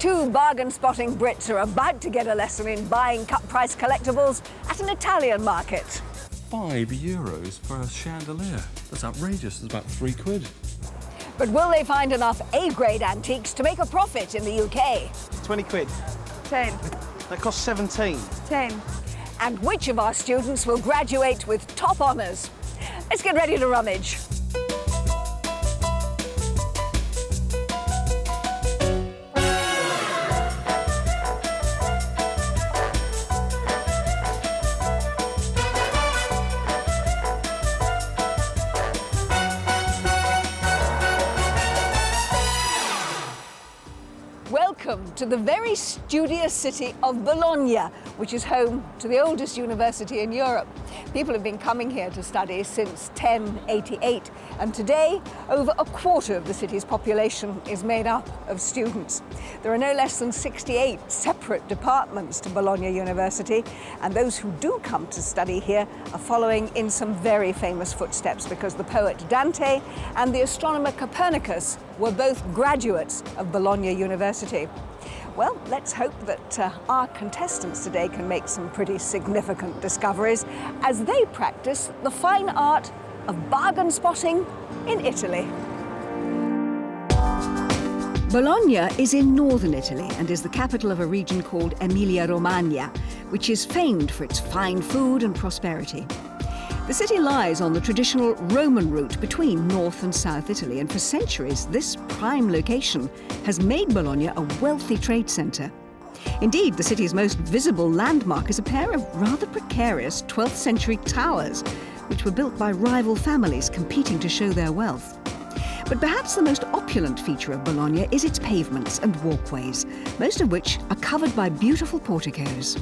Two bargain-spotting Brits are about to get a lesson in buying cut-price collectibles at an Italian market. €5 for a chandelier. That's outrageous. It's about £3. But will they find enough A-grade antiques to make a profit in the UK? 20 quid. 10. That costs 17. 10. And which of our students will graduate with top honours? Let's get ready to rummage. Welcome to the very studious city of Bologna, which is home to the oldest university in Europe. People have been coming here to study since 1088, and today, over a quarter of the city's population is made up of students. There are no less than 68 separate departments to Bologna University, and those who do come to study here are following in some very famous footsteps, because the poet Dante and the astronomer Copernicus were both graduates of Bologna University. Well, let's hope that our contestants today can make some pretty significant discoveries as they practice the fine art of bargain spotting in Italy. Bologna is in northern Italy and is the capital of a region called Emilia-Romagna, which is famed for its fine food and prosperity. The city lies on the traditional Roman route between North and South Italy, and for centuries this prime location has made Bologna a wealthy trade centre. Indeed, the city's most visible landmark is a pair of rather precarious 12th century towers, which were built by rival families competing to show their wealth. But perhaps the most opulent feature of Bologna is its pavements and walkways, most of which are covered by beautiful porticos.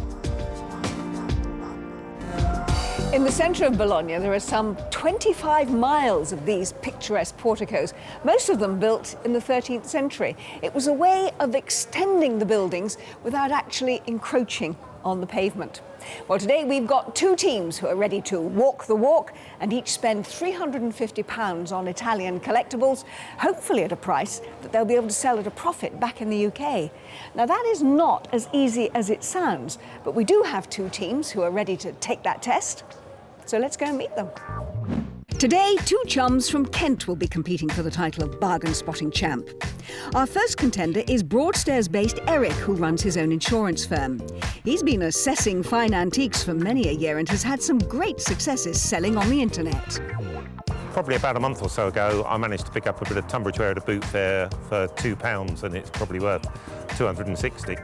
In the centre of Bologna, there are some 25 miles of these picturesque porticos, most of them built in the 13th century. It was a way of extending the buildings without actually encroaching on the pavement. Well, today we've got two teams who are ready to walk the walk and each spend £350 on Italian collectibles, hopefully at a price that they'll be able to sell at a profit back in the UK. Now, that is not as easy as it sounds, but we do have two teams who are ready to take that test. So let's go and meet them. Today, two chums from Kent will be competing for the title of bargain spotting champ. Our first contender is Broadstairs-based Eric, who runs his own insurance firm. He's been assessing fine antiques for many a year and has had some great successes selling on the internet. Probably about a month or so ago, I managed to pick up a bit of Tunbridge ware at a boot fair for £2, and it's probably worth 260.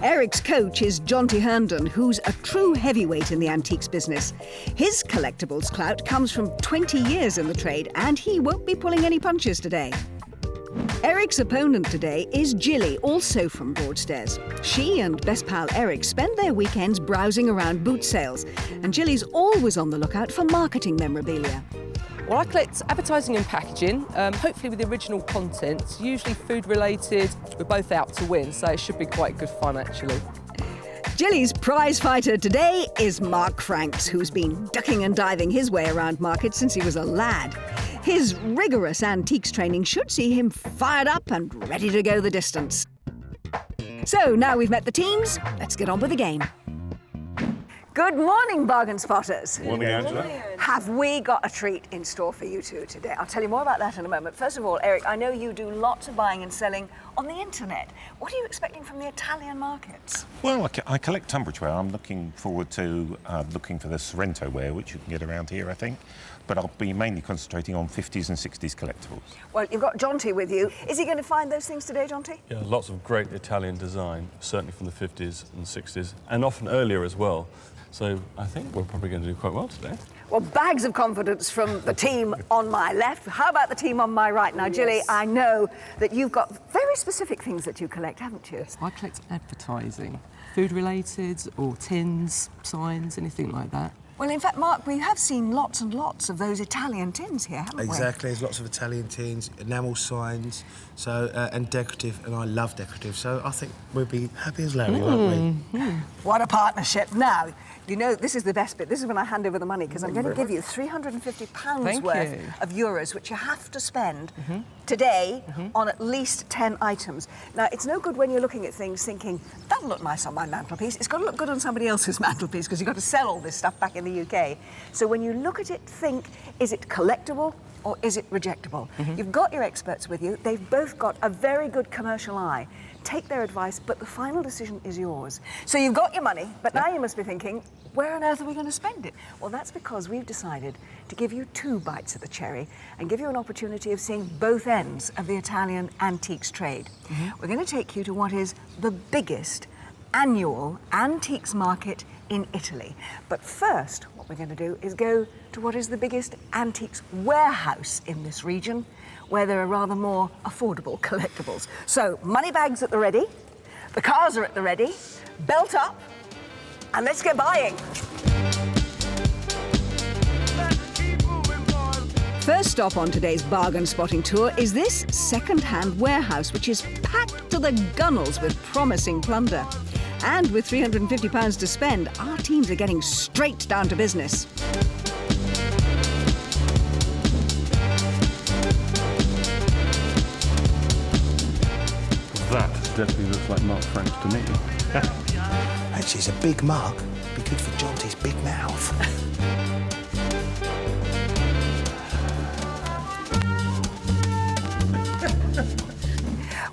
Eric's coach is Jonty Herndon, who's a true heavyweight in the antiques business. His collectibles clout comes from 20 years in the trade, and he won't be pulling any punches today. Eric's opponent today is Gilly, also from Broadstairs. She and best pal Eric spend their weekends browsing around boot sales, and Gilly's always on the lookout for marketing memorabilia. Well, I collect advertising and packaging, hopefully with the original content, usually food-related. We're both out to win, so it should be quite good fun, actually. Gilly's prize fighter today is Mark Franks, who's been ducking and diving his way around markets since he was a lad. His rigorous antiques training should see him fired up and ready to go the distance. So, now we've met the teams, let's get on with the game. Good morning, bargain spotters. Morning, Angela. Have we got a treat in store for you two today? I'll tell you more about that in a moment. First of all, Eric, I know you do lots of buying and selling on the internet. What are you expecting from the Italian markets? Well, I collect Tunbridge ware. I'm looking forward to looking for the Sorrento ware, which you can get around here, I think. But I'll be mainly concentrating on 50s and 60s collectibles. Well, you've got Jonty with you. Is he going to find those things today, Jonty? Yeah, lots of great Italian design, certainly from the 50s and 60s, and often earlier as well. So I think we're probably going to do quite well today. Well, bags of confidence from the team on my left. How about the team on my right? Now, Gilly, Yes. I know that you've got very specific things that you collect, haven't you? I collect advertising, food-related or tins, signs, anything like that. Well, in fact, Mark, we have seen lots and lots of those Italian tins here, haven't we? Exactly, there's lots of Italian tins, enamel signs, so and decorative, and I love decorative, so I think we'll be happy as Larry, won't we? What a partnership. Now, you know, this is the best bit. This is when I hand over the money, because I'm going to give you £350 worth of euros, which you have to spend today on at least 10 items. Now, it's no good when you're looking at things thinking, that'll look nice on my mantelpiece. It's got to look good on somebody else's mantelpiece, because you've got to sell all this stuff back in the UK. So when you look at it, think, is it collectible or is it rejectable? You've got your experts with you. They've both got a very good commercial eye. Take their advice, but the final decision is yours. So you've got your money, but now you must be thinking, where on earth are we going to spend it? Well, that's because we've decided to give you 2 bites of the cherry and give you an opportunity of seeing both ends of the Italian antiques trade. We're going to take you to what is the biggest annual antiques market in Italy. But first, what we're going to do is go to what is the biggest antiques warehouse in this region, where there are rather more affordable collectibles. So, money bags at the ready, the cars are at the ready, belt up, and let's get buying. First stop on today's bargain spotting tour is this second-hand warehouse, which is packed to the gunnels with promising plunder. And with £350 to spend, our teams are getting straight down to business. That definitely looks like Mark French to me. Actually, it's a big mug. Be good for Jonty's big mouth.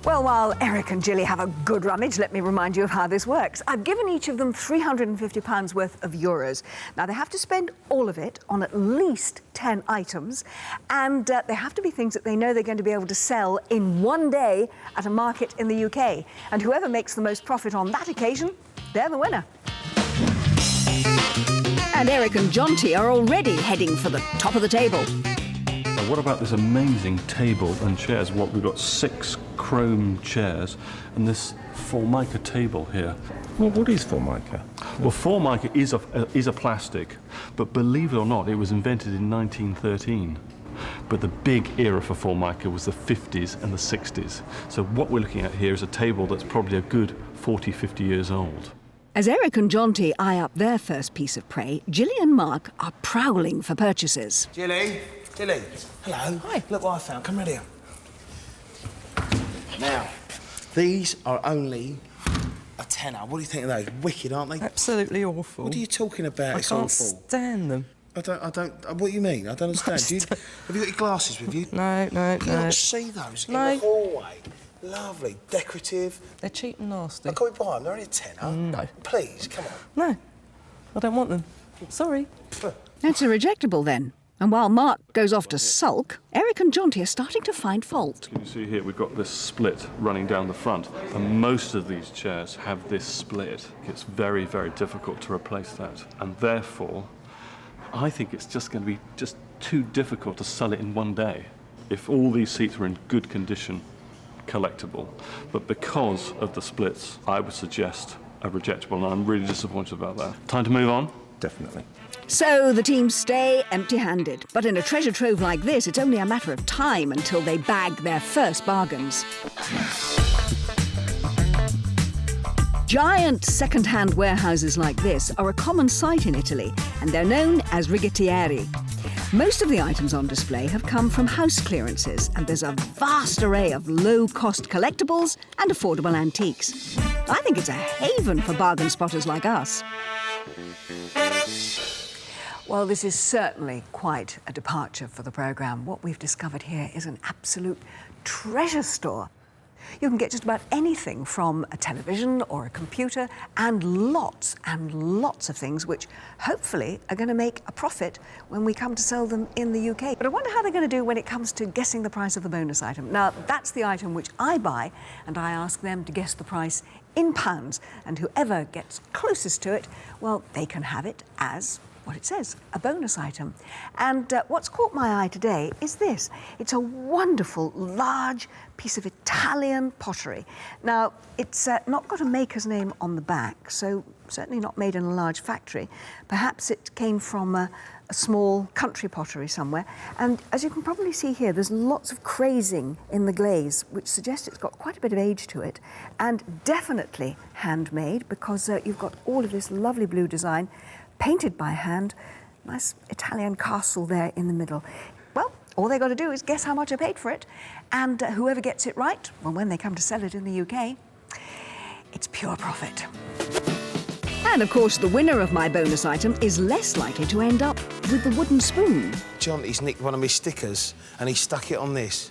Well, while Eric and Gilly have a good rummage, let me remind you of how this works. I've given each of them £350 worth of euros. Now, they have to spend all of it on at least 10 items, and they have to be things that they know they're going to be able to sell in one day at a market in the UK. And whoever makes the most profit on that occasion, they're the winner. And Eric and Jonty are already heading for the top of the table. What about this amazing table and chairs? What, we've got 6 chrome chairs and this Formica table here. Well, what is Formica? Well, Formica is a plastic, but believe it or not, it was invented in 1913. But the big era for Formica was the 50s and the 60s. So what we're looking at here is a table that's probably a good 40, 50 years old. As Eric and Jonty eye up their first piece of prey, Gilly and Mark are prowling for purchases. Gilly, hello. Hi. Look what I found. Come round here. Now, these are only a tenner. What do you think of those? Wicked, aren't they? Absolutely awful. What are you talking about? I It's can't awful. stand them. I don't. What do you mean? I don't understand. Have you got your glasses with you? No. Can you not see those in the hallway? Lovely, decorative. They're cheap and nasty. Can we buy them? They're only a tenner. No. Please, come on. No, I don't want them. Sorry. That's a rejectable then. And while Mark goes off to sulk, Eric and Jonty are starting to find fault. Can you see here, we've got this split running down the front, and most of these chairs have this split. It's very, very difficult to replace that, and therefore, I think it's just going to be just too difficult to sell it in one day. If all these seats were in good condition, collectible, but because of the splits, I would suggest a rejectable, and I'm really disappointed about that. Time to move on? Definitely. So the teams stay empty-handed. But in a treasure trove like this, it's only a matter of time until they bag their first bargains. Giant second-hand warehouses like this are a common sight in Italy, and they're known as rigattieri. Most of the items on display have come from house clearances, and there's a vast array of low-cost collectibles and affordable antiques. I think it's a haven for bargain spotters like us. Well, this is certainly quite a departure for the programme. What we've discovered here is an absolute treasure store. You can get just about anything from a television or a computer and lots of things which hopefully are going to make a profit when we come to sell them in the UK. But I wonder how they're going to do when it comes to guessing the price of the bonus item. Now, that's the item which I buy, and I ask them to guess the price in pounds. And whoever gets closest to it, well, they can have it as what it says, a bonus item. And what's caught my eye today is this. It's a wonderful, large piece of Italian pottery. Now, it's not got a maker's name on the back, so certainly not made in a large factory. Perhaps it came from a small country pottery somewhere. And as you can probably see here, there's lots of crazing in the glaze, which suggests it's got quite a bit of age to it, and definitely handmade, because you've got all of this lovely blue design, painted by hand, nice Italian castle there in the middle. Well, all they got to do is guess how much I paid for it, and whoever gets it right, well, when they come to sell it in the UK, it's pure profit. And of course, the winner of my bonus item is less likely to end up with the wooden spoon. John, he's nicked one of my stickers and he stuck it on this.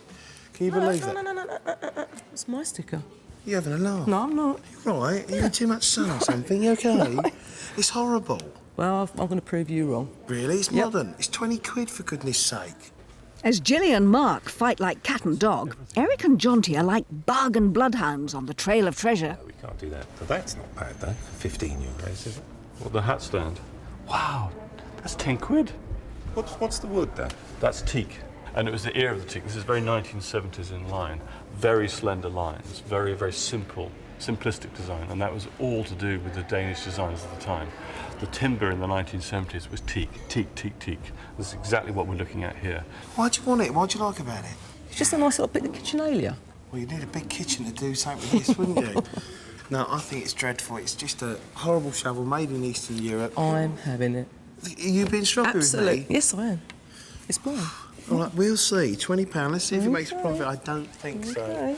Can you believe that? No. It's my sticker. You having a laugh? No, I'm not. You're right. You had too much sun or something. You OK? It's horrible. Well, I'm going to prove you wrong. Really? It's modern. It's 20 quid, for goodness sake. As Gilly and Mark fight like cat and dog, Eric and Jonty are like bargain bloodhounds on the trail of treasure. We can't do that. But that's not bad, though. 15 euros, is it? What, the hat stand? Wow, that's 10 quid. What's the wood, then? That's teak. And it was the ear of the teak. This is very 1970s in line. Very slender lines, very, very simple, simplistic design. And that was all to do with the Danish designers at the time. The timber in the 1970s was teak, teak, teak, teak. This is exactly what we're looking at here. Why'd you want it? Why'd you like about it? It's just a nice little bit of kitchenalia. Well, you'd need a big kitchen to do something with this, wouldn't you? No, I think it's dreadful. It's just a horrible shovel made in Eastern Europe. I'm having it. Are you being strawberry with me? Yes, I am. It's mine. All right, we'll see. £20. Let's see if it makes a profit. I don't think so.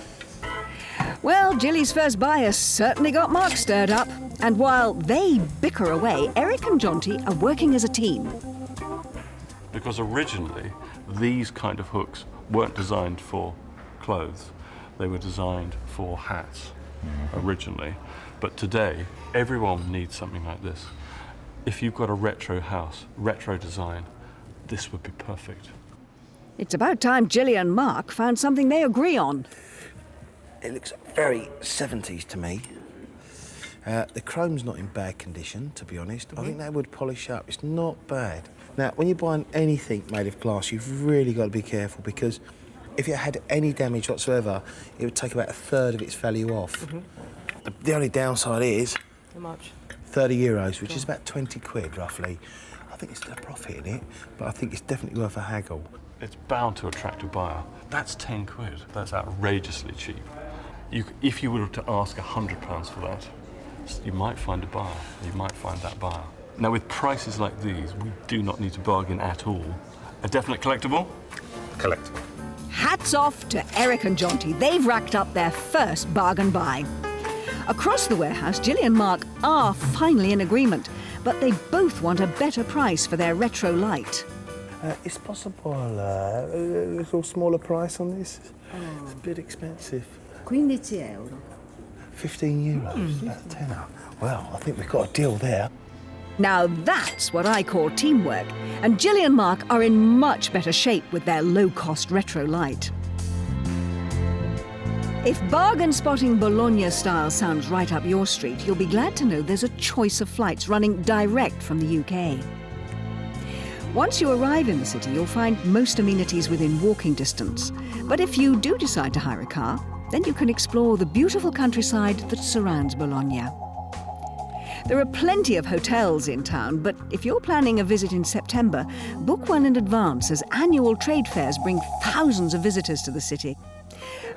Well, Gilly's first buyer certainly got Mark stirred up. And while they bicker away, Eric and Jonty are working as a team. Because originally, these kind of hooks weren't designed for clothes. They were designed for hats, originally. But today, everyone needs something like this. If you've got a retro house, retro design, this would be perfect. It's about time Gilly and Mark found something they agree on. It looks very 70s to me. The chrome's not in bad condition, to be honest. I think that would polish up. It's not bad. Now, when you're buying anything made of glass, you've really got to be careful, because if it had any damage whatsoever, it would take about a third of its value off. The only downside is... How much? 30 euros, which is about 20 quid, roughly. I think it's still a profit in it, but I think it's definitely worth a haggle. It's bound to attract a buyer. That's 10 quid. That's outrageously cheap. If you were to ask £100 for that, you might find a buyer. You might find that buyer. Now, with prices like these, we do not need to bargain at all. A definite collectible? Collectible. Hats off to Eric and Jonty. They've racked up their first bargain buy. Across the warehouse, Gilly and Mark are finally in agreement, but they both want a better price for their retro light. Is possible a little smaller price on this? It's a bit expensive. 15 euro. 15 euros, that's a tenner. Well, I think we've got a deal there. Now that's what I call teamwork, and Gilly and Mark are in much better shape with their low-cost retro light. If bargain spotting Bologna style sounds right up your street, you'll be glad to know there's a choice of flights running direct from the UK. Once you arrive in the city, you'll find most amenities within walking distance. But if you do decide to hire a car, then you can explore the beautiful countryside that surrounds Bologna. There are plenty of hotels in town, but if you're planning a visit in September, book one in advance, as annual trade fairs bring thousands of visitors to the city.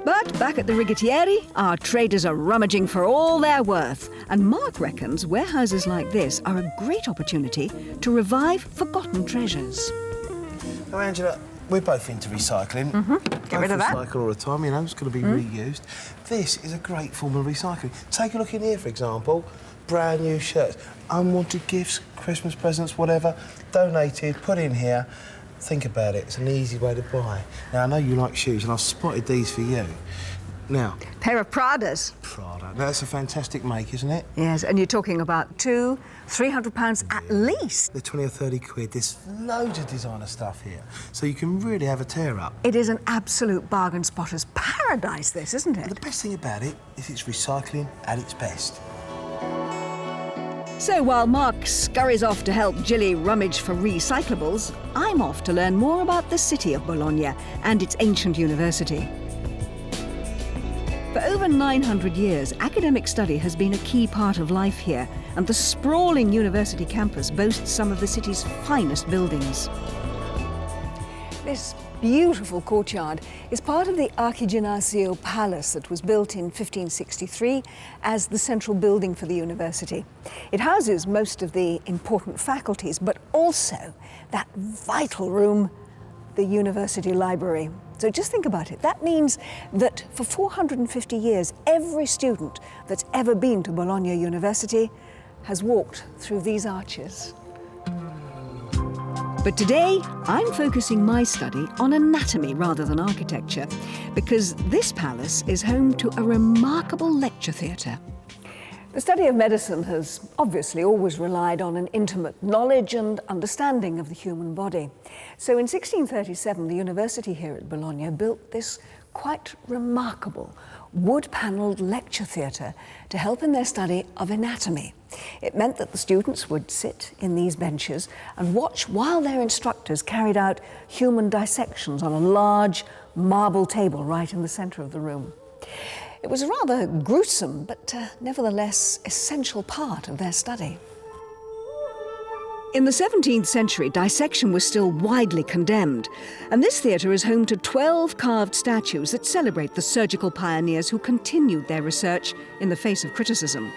But back at the Rigattieri, our traders are rummaging for all they're worth, and Mark reckons warehouses like this are a great opportunity to revive forgotten treasures. Now, Angela, we're both into recycling. Get rid of that. Recycle all the time, you know, it's going to be reused. This is a great form of recycling. Take a look in here, for example. Brand new shirts, unwanted gifts, Christmas presents, whatever, donated, put in here. Think about it, it's an easy way to buy. Now, I know you like shoes, and I've spotted these for you. Now... Pair of Pradas. Prada. Now, that's a fantastic make, isn't it? Yes, and you're talking about £200-300 at least. They're 20 or 30 quid. There's loads of designer stuff here, so you can really have a tear-up. It is an absolute bargain spotter's paradise, this, isn't it? The best thing about it is it's recycling at its best. So while Mark scurries off to help Gilly rummage for recyclables, I'm off to learn more about the city of Bologna and its ancient university. For over 900 years, academic study has been a key part of life here, and the sprawling university campus boasts some of the city's finest buildings. This beautiful courtyard is part of the Archiginnasio Palace that was built in 1563 as the central building for the university. It houses most of the important faculties, but also that vital room, the university library. So just think about it. That means that for 450 years, every student that's ever been to Bologna University has walked through these arches. But today, I'm focusing my study on anatomy rather than architecture, because this palace is home to a remarkable lecture theatre. The study of medicine has obviously always relied on an intimate knowledge and understanding of the human body. So in 1637, the university here at Bologna built this quite remarkable wood-panelled lecture theatre to help in their study of anatomy. It meant that the students would sit in these benches and watch while their instructors carried out human dissections on a large marble table right in the centre of the room. It was a rather gruesome but nevertheless essential part of their study. In the 17th century, dissection was still widely condemned, and this theatre is home to 12 carved statues that celebrate the surgical pioneers who continued their research in the face of criticism.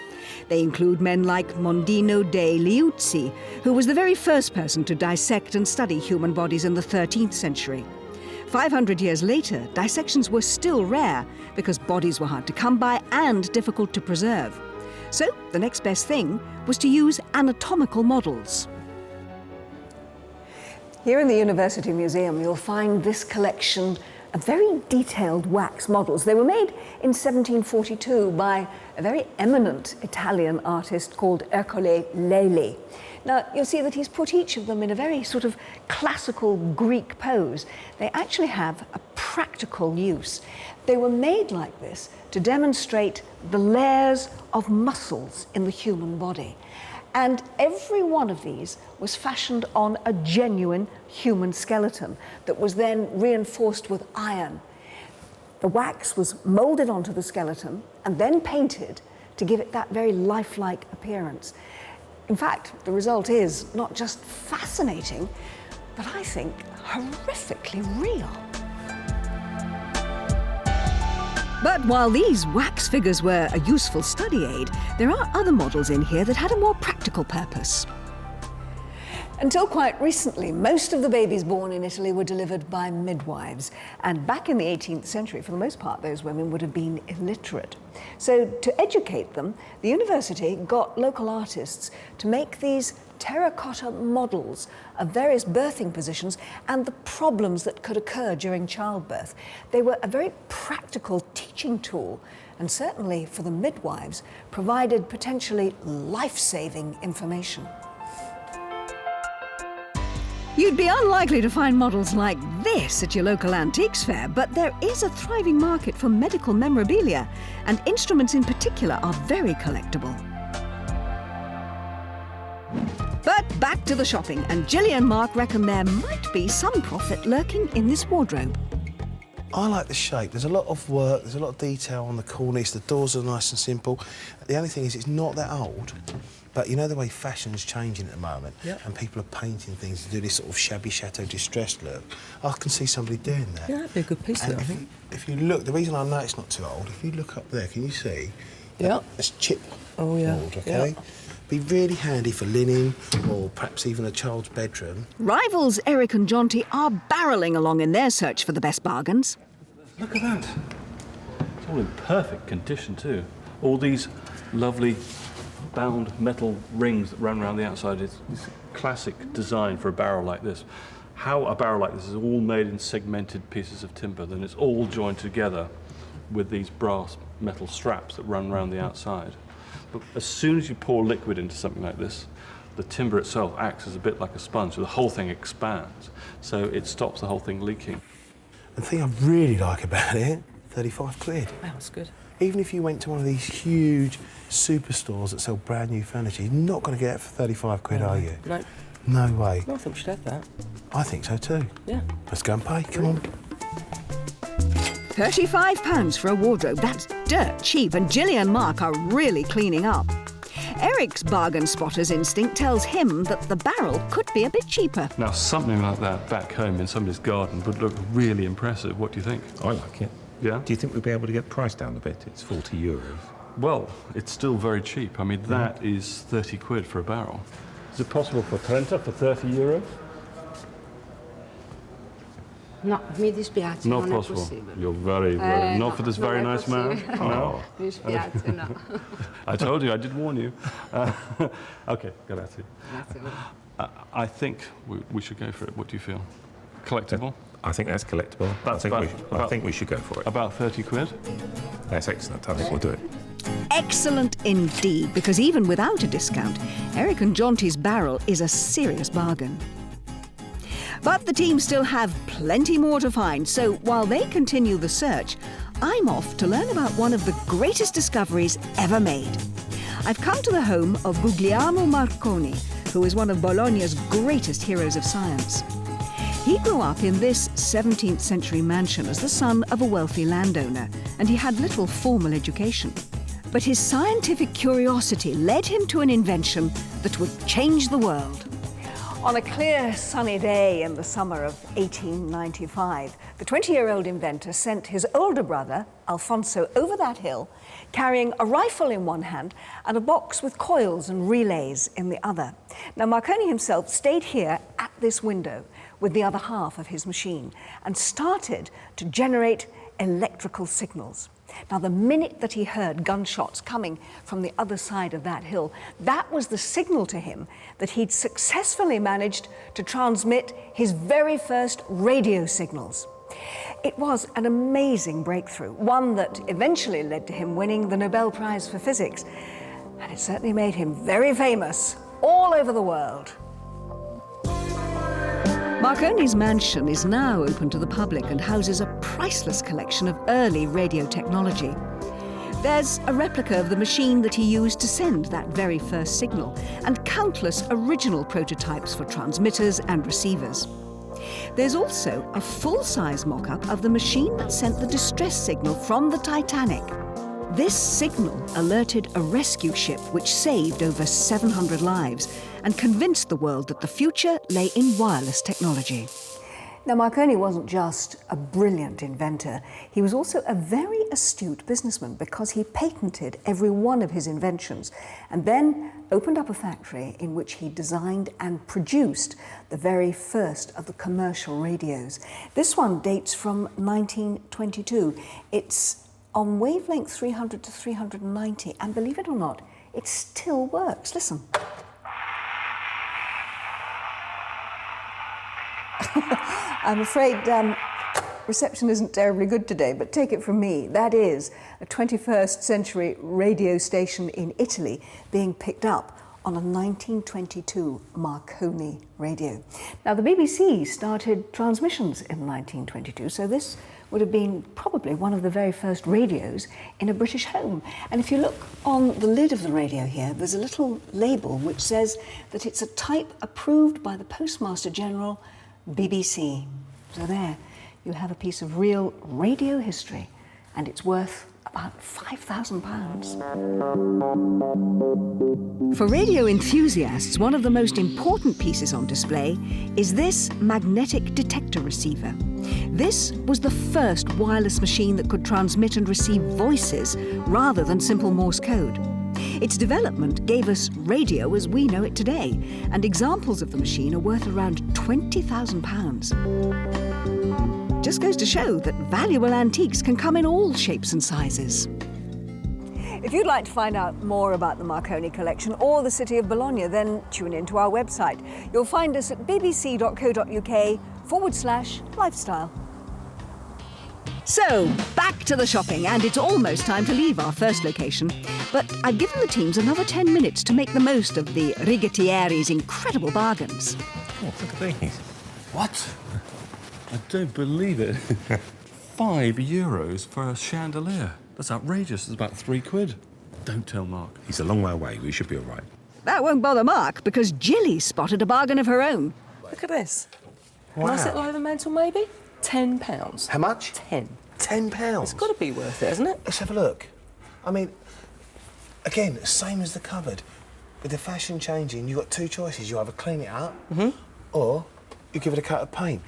They include men like Mondino dei Liuzzi, who was the very first person to dissect and study human bodies in the 13th century. 500 years later, dissections were still rare because bodies were hard to come by and difficult to preserve. So the next best thing was to use anatomical models. Here in the University Museum, you'll find this collection of very detailed wax models. They were made in 1742 by a very eminent Italian artist called Ercole Lelli. Now, you'll see that he's put each of them in a very sort of classical Greek pose. They actually have a practical use. They were made like this to demonstrate the layers of muscles in the human body. And every one of these was fashioned on a genuine human skeleton that was then reinforced with iron. The wax was moulded onto the skeleton and then painted to give it that very lifelike appearance. In fact, the result is not just fascinating, but I think horrifically real. But while these wax figures were a useful study aid, there are other models in here that had a more practical purpose. Until quite recently, most of the babies born in Italy were delivered by midwives. And back in the 18th century, for the most part, those women would have been illiterate. So to educate them, the university got local artists to make these terracotta models of various birthing positions and the problems that could occur during childbirth. They were a very practical teaching tool, and certainly for the midwives, provided potentially life-saving information. You'd be unlikely to find models like this at your local antiques fair, but there is a thriving market for medical memorabilia, and instruments in particular are very collectible. But back to the shopping, and Gilly and Mark reckon there might be some profit lurking in this wardrobe. I like the shape. There's a lot of work, there's a lot of detail on the cornice, the doors are nice and simple. The only thing is it's not that old. But you know the way fashion's changing at the moment, and people are painting things to do this sort of shabby chateau distressed look. I can see somebody doing that. Yeah, that'd be a good piece there, I think. If you look, the reason I know it's not too old, if you look up there, can you see? Yeah. It's chip. Oh, yeah. Board, okay? Yeah. Be really handy for linen or perhaps even a child's bedroom. Rivals Eric and Jonty are barrelling along in their search for the best bargains. Look at that. It's all in perfect condition too. All these lovely bound metal rings that run around the outside. It's classic design for a barrel like this. How a barrel like this is all made in segmented pieces of timber, then it's all joined together with these brass metal straps that run around the outside. But as soon as you pour liquid into something like this, the timber itself acts as a bit like a sponge, so the whole thing expands, so it stops the whole thing leaking. The thing I really like about it, 35 quid. Wow, that's good. Even if you went to one of these huge superstores that sell brand new furniture. You're not going to get it for 35 quid, are you? No. No way. No, I think we should have that. I think so too. Yeah. Let's go and pay, come on. £35 for a wardrobe, that's dirt cheap, and Gilly and Mark are really cleaning up. Eric's bargain spotter's instinct tells him that the barrel could be a bit cheaper. Now, something like that back home in somebody's garden would look really impressive. What do you think? I like it. Yeah? Do you think we'll be able to get the price down a bit? It's 40 euros. Well, it's still very cheap. I mean, that is 30 quid for a barrel. Is it possible for Trenta for 30 euros? No, mi dispiace, Not non possible. è possibile. You're very, not no, for this non very è nice man. possibile. No. Mi dispiace, no. I told you, I did warn you. Okay, grazie. Grazie. I think we should go for it. What do you feel? Collectible? I think that's collectible. I think we should go for it. About 30 quid? That's excellent. I think we'll do it. Excellent indeed, because even without a discount, Eric and Jonty's barrel is a serious bargain. But the team still have plenty more to find, so while they continue the search, I'm off to learn about one of the greatest discoveries ever made. I've come to the home of Guglielmo Marconi, who is one of Bologna's greatest heroes of science. He grew up in this 17th century mansion as the son of a wealthy landowner, and he had little formal education. But his scientific curiosity led him to an invention that would change the world. On a clear, sunny day in the summer of 1895, the 20-year-old inventor sent his older brother, Alfonso, over that hill, carrying a rifle in one hand and a box with coils and relays in the other. Now, Marconi himself stayed here at this window with the other half of his machine and started to generate electrical signals. Now, the minute that he heard gunshots coming from the other side of that hill, that was the signal to him that he'd successfully managed to transmit his very first radio signals. It was an amazing breakthrough, one that eventually led to him winning the Nobel Prize for Physics, and it certainly made him very famous all over the world. Marconi's mansion is now open to the public and houses a priceless collection of early radio technology. There's a replica of the machine that he used to send that very first signal, and countless original prototypes for transmitters and receivers. There's also a full-size mock-up of the machine that sent the distress signal from the Titanic. This signal alerted a rescue ship which saved over 700 lives and convinced the world that the future lay in wireless technology. Now, Marconi wasn't just a brilliant inventor, he was also a very astute businessman because he patented every one of his inventions and then opened up a factory in which he designed and produced the very first of the commercial radios. This one dates from 1922. It's on wavelength 300 to 390, and believe it or not, it still works. Listen. I'm afraid reception isn't terribly good today, but take it from me, that is a 21st century radio station in Italy being picked up on a 1922 Marconi radio. Now, the BBC started transmissions in 1922, so this would have been probably one of the very first radios in a British home. And if you look on the lid of the radio here, there's a little label which says that it's a type approved by the Postmaster General, BBC. So there, you have a piece of real radio history, and it's worth about £5,000. For radio enthusiasts, one of the most important pieces on display is this magnetic detector receiver. This was the first wireless machine that could transmit and receive voices rather than simple Morse code. Its development gave us radio as we know it today, and examples of the machine are worth around £20,000. Just goes to show that valuable antiques can come in all shapes and sizes. If you'd like to find out more about the Marconi collection or the city of Bologna, then tune in to our website. You'll find us at bbc.co.uk/lifestyle. So, back to the shopping, and it's almost time to leave our first location. But I've given the teams another 10 minutes to make the most of the Rigattieri's incredible bargains. Oh, look at these. What? I don't believe it. €5 for a chandelier. That's outrageous. It's about 3 quid. Don't tell Mark. He's a long way away. We should be all right. That won't bother Mark, because Gilly spotted a bargain of her own. Look at this. Wow. Nice little overmantel, maybe? £10. How much? 10. £10. It's got to be worth it, hasn't it? Let's have a look. I mean, again, same as the cupboard. With the fashion changing, you've got two choices. You either clean it up, or you give it a coat of paint.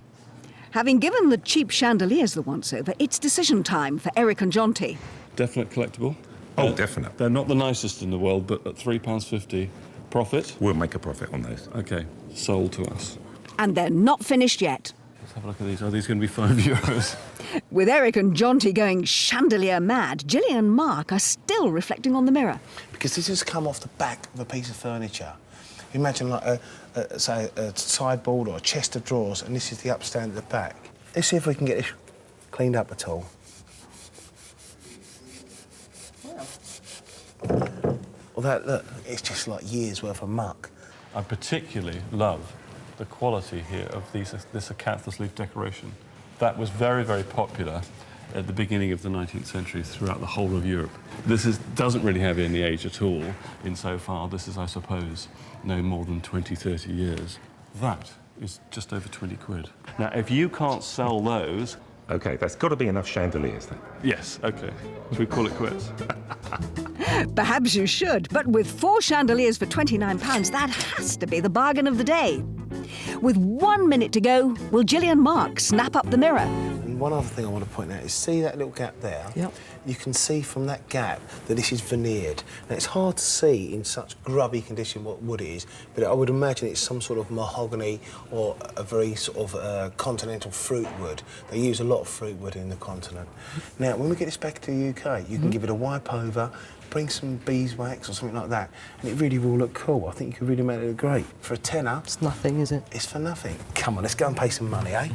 Having given the cheap chandeliers the once-over, it's decision time for Eric and Jonty. Definite collectible. Oh, definite. They're not the nicest in the world, but at £3.50 profit. We'll make a profit on those. OK, sold to us. And they're not finished yet. Let's have a look at these. Are these going to be €5? With Eric and Jonty going chandelier mad, Gilly and Mark are still reflecting on the mirror. Because this has come off the back of a piece of furniture. Imagine like say a sideboard or a chest of drawers, and this is the upstand at the back. Let's see if we can get this cleaned up at all. Well, that, look, it's just like years' worth of muck. I particularly love the quality here of this acanthus leaf decoration. That was very, very popular at the beginning of the 19th century throughout the whole of Europe. This doesn't really have any age at all, insofar this is, I suppose, no more than 20, 30 years. That is just over 20 quid. Now, if you can't sell those... OK, that's got to be enough chandeliers, then. Yes, OK. Should we call it quits? Perhaps you should, but with 4 chandeliers for £29, that has to be the bargain of the day. With 1 minute to go, will Gilly and Mark snap up the mirror? And one other thing I want to point out is, see that little gap there? Yep. You can see from that gap that this is veneered. Now, it's hard to see in such grubby condition what wood it is, but I would imagine it's some sort of mahogany or a very sort of continental fruit wood. They use a lot of fruit wood in the continent. Now, when we get this back to the UK, you can give it a wipe over, bring some beeswax or something like that, and it really will look cool. I think you could really make it look great. For a tenner... It's nothing, is it? It's for nothing. Come on, let's go and pay some money, eh?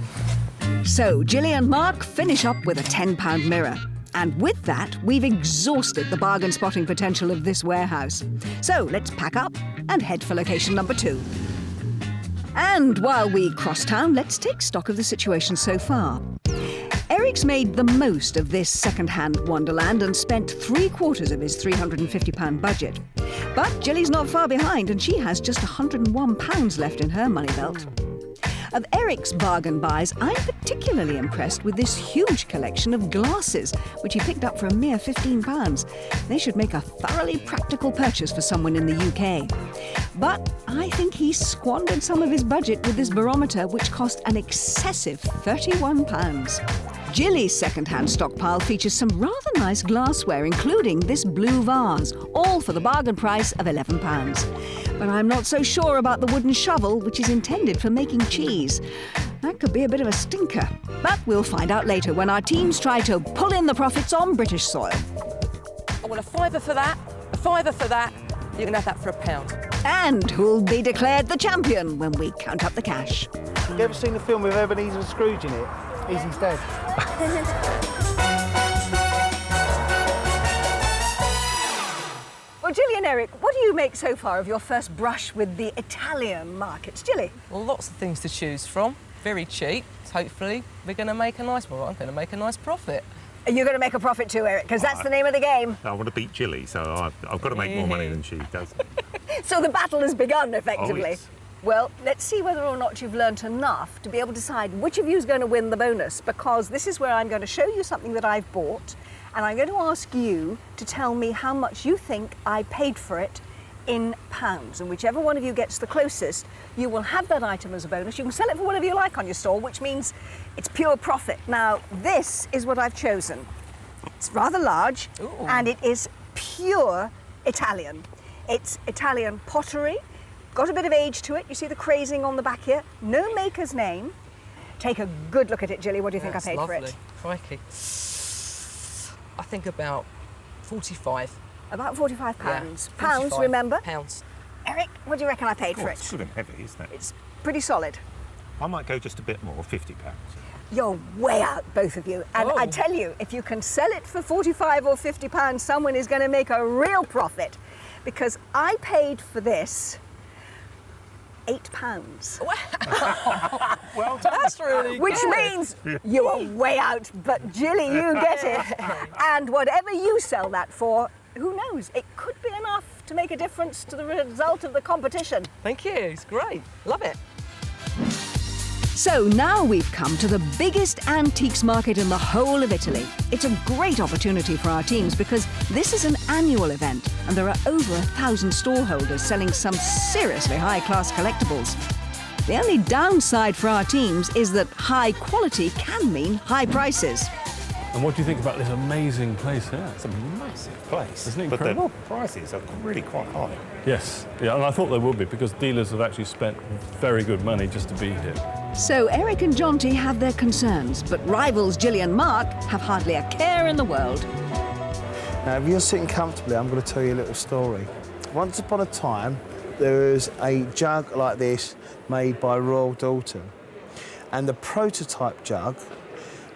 So, Gilly and Mark finish up with a £10 mirror. And with that, we've exhausted the bargain spotting potential of this warehouse. So, let's pack up and head for location number 2. And while we cross town, let's take stock of the situation so far. Eric's made the most of this second-hand wonderland and spent £3/4 of his £350 budget. But Gilly's not far behind, and she has just £101 left in her money belt. Of Eric's bargain buys, I'm particularly impressed with this huge collection of glasses, which he picked up for a mere £15. They should make a thoroughly practical purchase for someone in the UK. But I think he squandered some of his budget with this barometer, which cost an excessive £31. Gilly's second-hand stockpile features some rather nice glassware, including this blue vase, all for the bargain price of £11. But I'm not so sure about the wooden shovel, which is intended for making cheese. That could be a bit of a stinker. But we'll find out later when our teams try to pull in the profits on British soil. I want a £5 for that, a £5 for that. You can have that for £1. And who'll be declared the champion when we count up the cash. You ever seen the film with Ebenezer Scrooge in it? He's dead. Well, Gilly and Eric, what do you make so far of your first brush with the Italian markets? Gilly? Well, lots of things to choose from. Very cheap. Hopefully, we're going to make a nice... Well, I'm going to make a nice profit. You're going to make a profit too, Eric, because that's the name of the game. I want to beat Gilly, so I've got to make more money than she does. So the battle has begun, effectively. Oh, yes. Well, let's see whether or not you've learnt enough to be able to decide which of you is going to win the bonus, because this is where I'm going to show you something that I've bought, and I'm going to ask you to tell me how much you think I paid for it in pounds. And whichever one of you gets the closest, you will have that item as a bonus. You can sell it for whatever you like on your store, which means it's pure profit. Now, this is what I've chosen. It's rather large, and it is pure Italian. It's Italian pottery. Got a bit of age to it. You see the crazing on the back here. No maker's name. Take a good look at it, Gilly. What do you think I paid for it? Crikey. I think about 45. About £45. Yeah, Pounds, 45 remember? Pounds. Eric, what do you reckon I paid for It's it? good and heavy, isn't it? It's pretty solid. I might go just a bit more, £50. You're way out, both of you. And I tell you, if you can sell it for £45 or £50, someone is going to make a real profit. Because I paid for this £8. Well done. That's really Which good. means you are way out, but Gilly, you get it. And whatever you sell that for, who knows, it could be enough to make a difference to the result of the competition. Thank you, it's great. Love it. So now we've come to the biggest antiques market in the whole of Italy. It's a great opportunity for our teams because this is an annual event and there are over 1,000 stallholders selling some seriously high-class collectibles. The only downside for our teams is that high quality can mean high prices. And what do you think about this amazing place here? It's a massive place. Isn't it incredible? But the prices are really quite high. Yes, yeah, and I thought they would be because dealers have actually spent very good money just to be here. So Eric and Jonty have their concerns, but rivals Gilly and Mark have hardly a care in the world. Now, if you're sitting comfortably, I'm going to tell you a little story. Once upon a time, there was a jug like this made by Royal Dalton. And the prototype jug,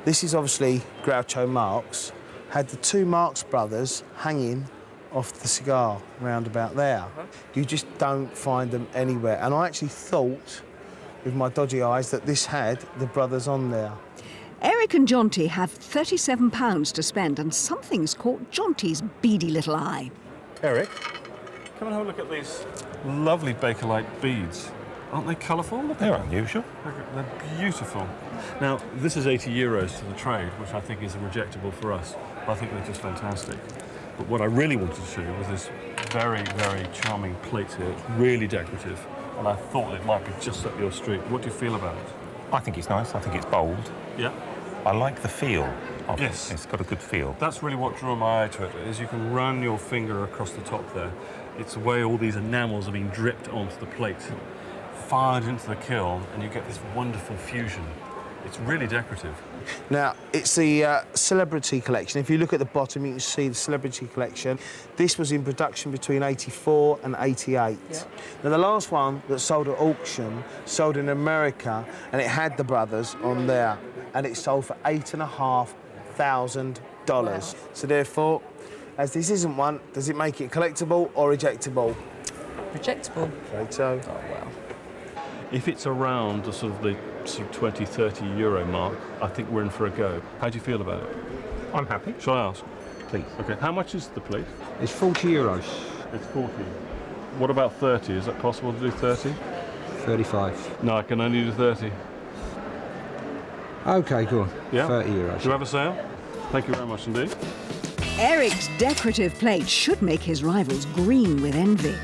this is obviously Groucho Marx, had the two Marx brothers hanging off the cigar round about there. You just don't find them anywhere. And I actually thought, with my dodgy eyes, that this had the brothers on there. Eric and Jonty have £37 to spend and something's caught Jonty's beady little eye. Eric, come and have a look at these lovely Bakelite beads. Aren't they colourful? Look at They're them. unusual. They're beautiful. Now, this is €80 to the trade, which I think is rejectable for us. But I think they're just fantastic. But what I really wanted to show you was this very, very charming plate here. It's really decorative, and I thought it might be just up your street. What do you feel about it? I think it's nice. I think it's bold. Yeah? I like the feel of Yes. it. It's got a good feel. That's really what drew my eye to it, is you can run your finger across the top there. It's the way all these enamels are being dripped onto the plate, fired into the kiln, and you get this wonderful fusion. It's really decorative. Now, it's the Celebrity Collection. If you look at the bottom, you can see the Celebrity Collection. This was in production between 84 and 88. Yeah. Now, the last one that sold at auction sold in America, and it had the brothers on there, and it sold for $8,500. Wow. So therefore, as this isn't one, does it make it collectible or rejectable? Rejectable. Right, so. Oh, wow. If it's around the sort of 20, 30 euro mark, I think we're in for a go. How do you feel about it? I'm happy. Shall I ask? Please. Okay, how much is the plate? It's €40. It's 40. What about 30? Is that possible to do 30? 35. No, I can only do 30. OK, go on. Yeah? €30. Do you have a sale? Thank you very much indeed. Eric's decorative plate should make his rivals green with envy.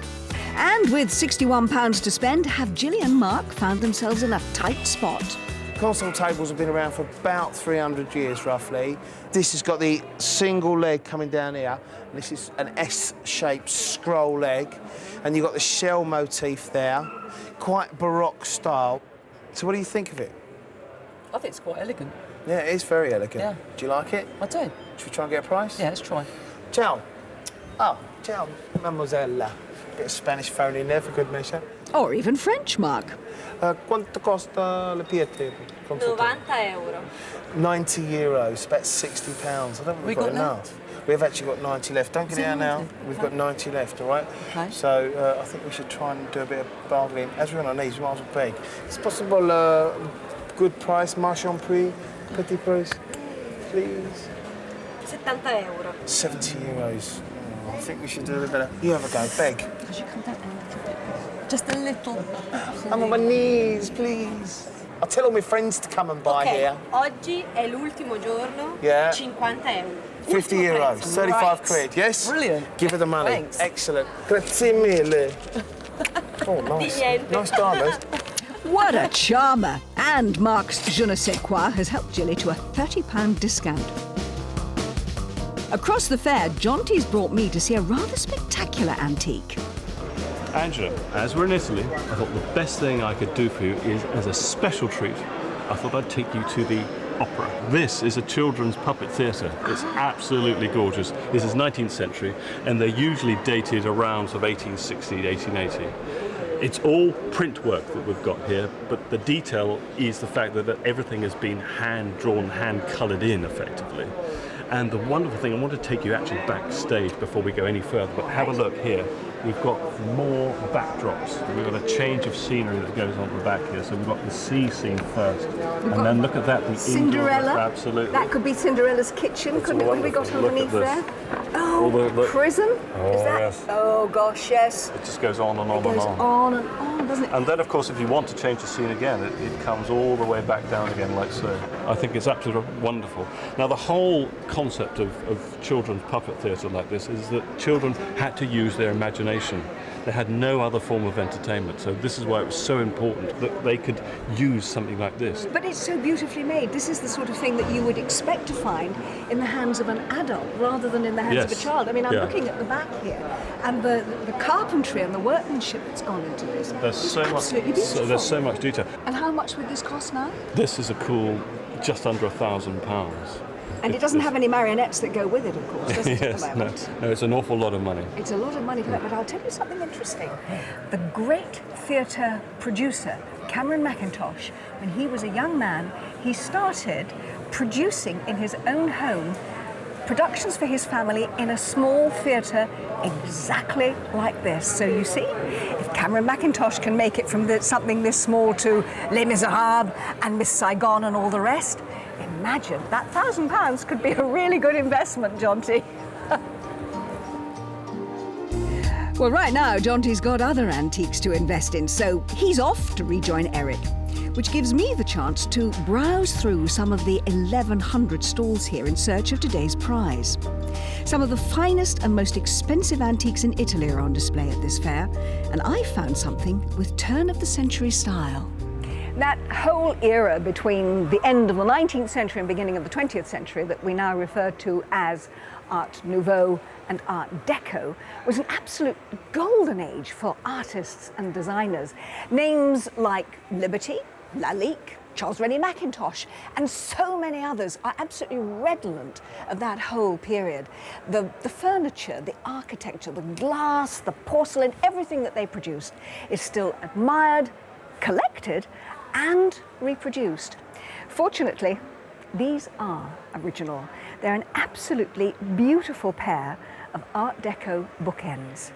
And with £61 to spend, have Gilly and Mark found themselves in a tight spot. Console tables have been around for about 300 years, roughly. This has got the single leg coming down here. And this is an S-shaped scroll leg. And you've got the shell motif there. Quite Baroque style. So what do you think of it? I think it's quite elegant. Yeah, it is very elegant. Yeah. Do you like it? I do. Should we try and get a price? Yeah, let's try. Ciao. Oh, ciao, mademoiselle. Bit of Spanish thrown in there for good measure. Or even French, Mark. Quanto costa le pietre? 90 euro. €90, about £60. I don't think we've got enough. We've actually got 90 left. Don't get it out now. We've got 90 left, all right? Okay. So I think we should try and do a bit of bargaining. As we're on our knees, we might as well beg. It's possible good price, marchand prix, petit price, please. 70 euro. €70. Oh, I think we should do a bit better. You have a go, beg. Could you come down a little bit? Just a little. I'm on my knees, please. I'll tell all my friends to come and buy here. Oggi è l'ultimo giorno. Yeah. 50 euro. €50, Ultimo prezzo. 35 Right. quid, yes? Brilliant. Give her the money. Thanks. Excellent. Grazie mille. Oh, nice. niente. Nice diamond. What a charmer! And Mark's je ne sais quoi has helped Gilly to a £30 discount. Across the fair, Jonty's brought me to see a rather spectacular antique. Angela, as we're in Italy, I thought the best thing I could do for you is, as a special treat, I thought I'd take you to the opera. This is a children's puppet theatre. It's absolutely gorgeous. This is 19th century, and they're usually dated around sort of 1860, 1880. It's all print work that we've got here, but the detail is the fact that everything has been hand-drawn, hand-coloured in, effectively. And the wonderful thing, I want to take you actually backstage before we go any further, but have a look here. we've got more backdrops. We've got a change of scenery that goes on the back here. So we've got the sea scene first. And then look at that, the Cinderella. indoor, absolutely. That could be Cinderella's kitchen, couldn't it? What have we got Look at underneath this. there? Oh, Look. prison? Oh, Is that? yes. Oh, gosh, yes. It just goes on and on It and goes on. on and on, doesn't it? And then, of course, if you want to change the scene again, it comes all the way back down again like so. I think it's absolutely wonderful. Now, the whole concept of children's puppet theatre like this is that children had to use their imagination. They had no other form of entertainment, so this is why it was so important that they could use something like this. But it's so beautifully made. This is the sort of thing that you would expect to find in the hands of an adult rather than in the hands of a child. I mean, I'm looking at the back here, and the carpentry and the workmanship that's gone into this. There's Beautiful. so much detail. And how much would this cost now? This is a cool, just under £1,000. And it doesn't have any marionettes that go with it, of course, does it, Yes, at the moment? no, it's an awful lot of money. It's a lot of money for that, but I'll tell you something interesting. The great theatre producer, Cameron Mackintosh, when he was a young man, he started producing in his own home productions for his family in a small theatre exactly like this. So you see, if Cameron Mackintosh can make it from something this small to Les Miserables and Miss Saigon and all the rest, imagine that £1,000 could be a really good investment, Jonty. Well, right now, Jonty's got other antiques to invest in, so he's off to rejoin Eric, which gives me the chance to browse through some of the 1,100 stalls here in search of today's prize. Some of the finest and most expensive antiques in Italy are on display at this fair, and I found something with turn-of-the-century style. That whole era between the end of the 19th century and beginning of the 20th century that we now refer to as Art Nouveau and Art Deco was an absolute golden age for artists and designers. Names like Liberty, Lalique, Charles Rennie Mackintosh, and so many others are absolutely redolent of that whole period. The furniture, the architecture, the glass, the porcelain, everything that they produced is still admired, collected, and reproduced. Fortunately, these are original. They're an absolutely beautiful pair of Art Deco bookends.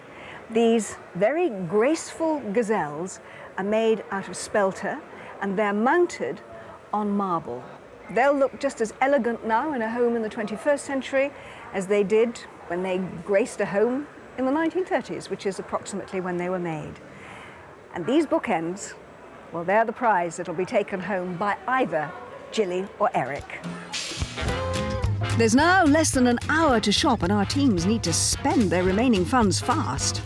These very graceful gazelles are made out of spelter, and they're mounted on marble. They'll look just as elegant now in a home in the 21st century as they did when they graced a home in the 1930s, which is approximately when they were made. And these bookends, well, they're the prize that'll be taken home by either Gilly or Eric. There's now less than an hour to shop, and our teams need to spend their remaining funds fast.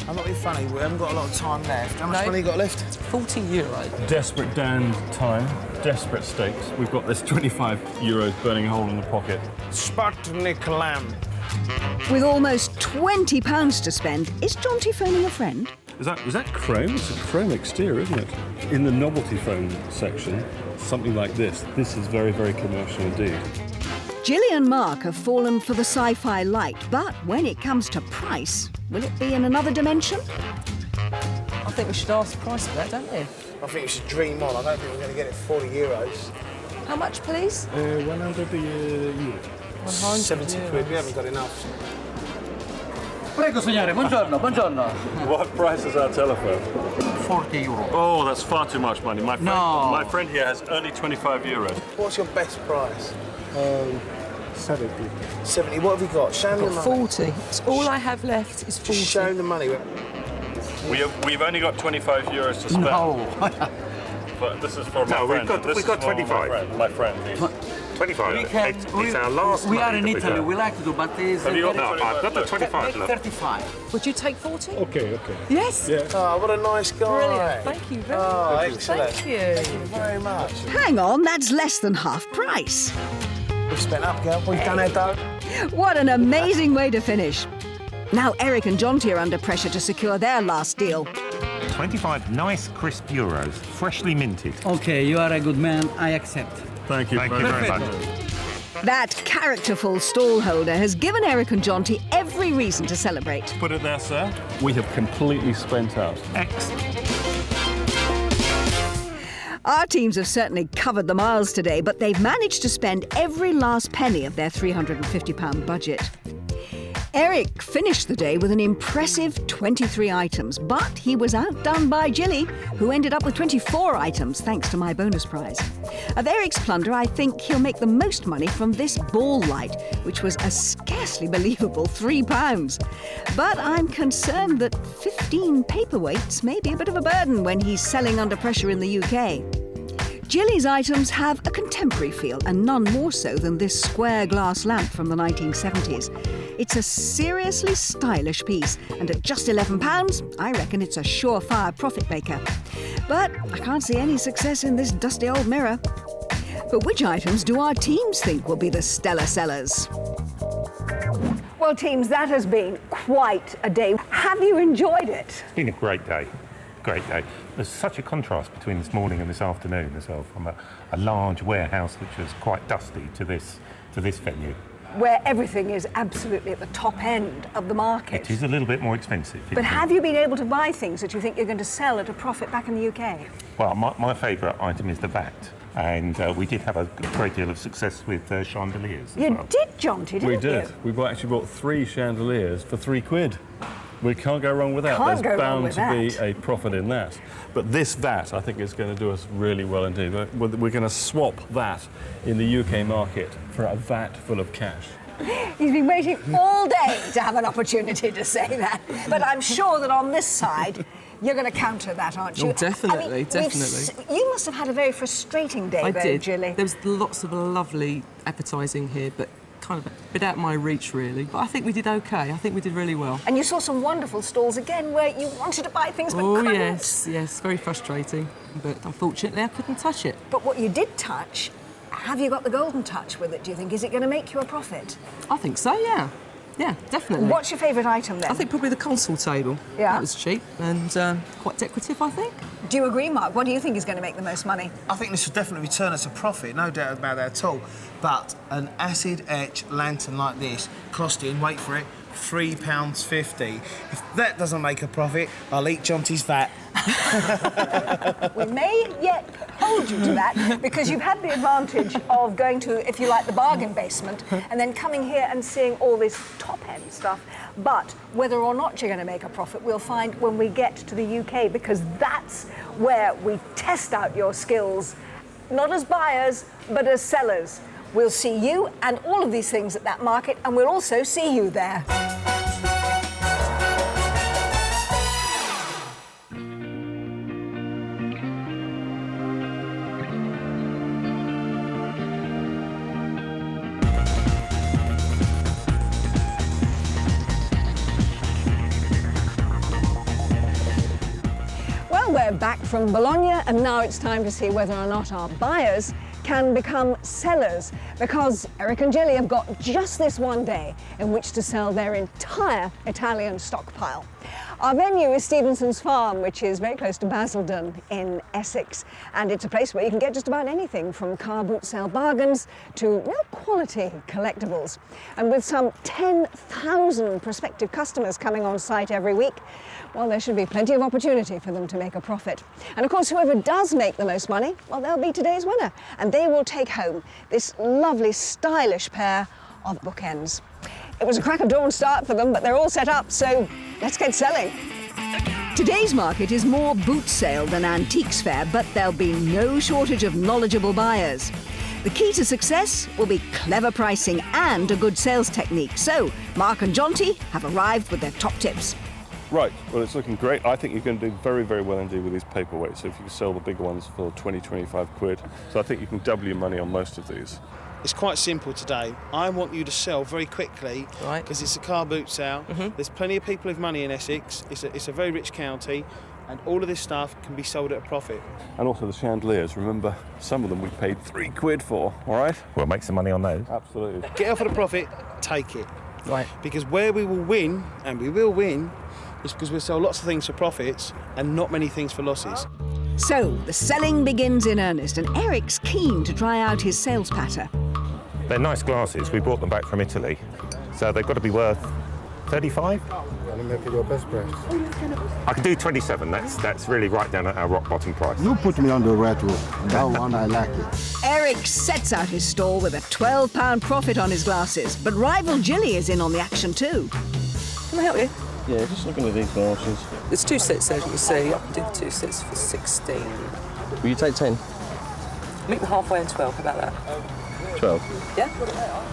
I'm not being funny, we haven't got a lot of time left. How much money you got left? €40. Desperate Dan time, desperate stakes. We've got this €25 burning a hole in the pocket. Sputnik lamp. With almost £20 to spend, is Jonty phoning a friend? Is that chrome? It's a chrome exterior, isn't it? In the novelty phone section, something like this. This is very, very commercial indeed. Gilly and Mark have fallen for the sci-fi light, but when it comes to price, will it be in another dimension? I think we should ask the price of that, don't you? I think we should dream on. I don't think we're going to get it for €40. How much, please? 100 euro. 70 quid, we haven't got enough. Prego, signore, buongiorno, buongiorno. What price is our telephone? €40. Oh, that's far too much money. My friend, No. my friend here has only €25. What's your best price? 70. 70. What have you got? Show me the money. 40. It's all I have left is 40. Just show me the money. We've only got €25 to spend. No. But this is for my No, friend. we've got 25. My friend. He's... 25. It's our last We money are in that we've Italy, got. we like to do, but it's... Have you got No, I've got the 25 left. 35. Would you take 40? Okay. Yes. Yeah. Oh, what a nice guy. Brilliant. Thank you very Oh, much. excellent. Thank you. Thank you very much. Hang on, that's less than half price. We've spent up, girl. We've done our dough. What an amazing way to finish. Now Eric and Jonty are under pressure to secure their last deal. 25 nice crisp euros, freshly minted. Okay, you are a good man, I accept. Thank you Thank you very much. That characterful stall holder has given Eric and Jonty every reason to celebrate. Put it there, sir. We have completely spent out. Excellent. Our teams have certainly covered the miles today, but they've managed to spend every last penny of their £350 budget. Eric finished the day with an impressive 23 items, but he was outdone by Gilly, who ended up with 24 items thanks to my bonus prize. Of Eric's plunder, I think he'll make the most money from this ball light, which was a scarcely believable £3. But I'm concerned that 15 paperweights may be a bit of a burden when he's selling under pressure in the UK. Gilly's items have a contemporary feel, and none more so than this square glass lamp from the 1970s. It's a seriously stylish piece, and at just £11, I reckon it's a surefire profit maker. But I can't see any success in this dusty old mirror. But which items do our teams think will be the stellar sellers? Well, teams, that has been quite a day. Have you enjoyed it? It's been a great day. Great day. There's such a contrast between this morning and this afternoon as well, from a large warehouse which was quite dusty to this venue. Where everything is absolutely at the top end of the market. It is a little bit more expensive. But have you been able to buy things that you think you're going to sell at a profit back in the UK? Well, my favourite item is the vat, and we did have a great deal of success with chandeliers as You well. did, Jonty, didn't you? We did. We actually bought 3 chandeliers for £3. We can't go wrong with that. Can't There's go wrong bound with to be that. a profit in that. But this vat, I think, is going to do us really well indeed. We're going to swap that in the UK market for a vat full of cash. He's been waiting all day to have an opportunity to say that. But I'm sure that on this side, you're going to counter that, aren't you? Oh, definitely, I mean, definitely. You must have had a very frustrating day, I though, did. Gilly. There was lots of lovely advertising here, but kind of a bit out of my reach, really. But I think we did okay. I think we did really well. And you saw some wonderful stalls again where you wanted to buy things but Oh, couldn't. yes, very frustrating. But unfortunately, I couldn't touch it. But what you did touch, have you got the golden touch with it, do you think? Is it going to make you a profit? I think so, yeah. Yeah, definitely. What's your favourite item then? I think probably the console table. Yeah. That was cheap and quite decorative, I think. Do you agree, Mark? What do you think is going to make the most money? I think this will definitely return us a profit, no doubt about that at all. But an acid etch lantern like this costing, wait for it, £3.50. If that doesn't make a profit, I'll eat Jonty's vat. We may yet hold you to that because you've had the advantage of going to, if you like, the bargain basement and then coming here and seeing all this top-end stuff. But whether or not you're going to make a profit, we'll find when we get to the UK, because that's where we test out your skills, not as buyers, but as sellers. We'll see you and all of these things at that market, and we'll also see you there. Well, we're back from Bologna, and now it's time to see whether or not our buyers can become sellers, because Eric and Gilly have got just this one day in which to sell their entire Italian stockpile. Our venue is Stevenson's Farm, which is very close to Basildon in Essex, and it's a place where you can get just about anything from car boot sale bargains to real quality collectibles. And with some 10,000 prospective customers coming on site every week, well, there should be plenty of opportunity for them to make a profit. And of course, whoever does make the most money, well, they'll be today's winner, and they will take home this lovely, stylish pair of bookends. It was a crack of dawn start for them, but they're all set up, so let's get selling. Today's market is more boot sale than antiques fair, but there'll be no shortage of knowledgeable buyers. The key to success will be clever pricing and a good sales technique. So, Mark and Jonty have arrived with their top tips. Right, well, it's looking great. I think you're going to do very, very well indeed with these paperweights. So if you sell the bigger ones for 20, 25 quid. So I think you can double your money on most of these. It's quite simple today. I want you to sell very quickly, Right. because it's a car boot sale. There's plenty of people with money in Essex. It's a very rich county, and all of this stuff can be sold at a profit. And also the chandeliers. Remember, some of them we paid 3 quid for, all right? We'll make some money on those. Absolutely. Get off at a profit, take it. Right. Because where we will win, and we will win, is because we'll sell lots of things for profits and not many things for losses. So, the selling begins in earnest, and Eric's keen to try out his sales patter. They're nice glasses. We brought them back from Italy, so they've got to be worth 35? Let me make it your best price. I can do 27. That's really right down at our rock bottom price. You put me on the right road. That one, I like it. Eric sets out his stall with a £12 profit on his glasses, but rival Gilly is in on the action too. Can I help you? Yeah, just looking at these glasses. There's 2 sets there, as you can see. I can do 2 sets for 16. Will you take 10? Meet me halfway in 12, how about that? 12. Yeah?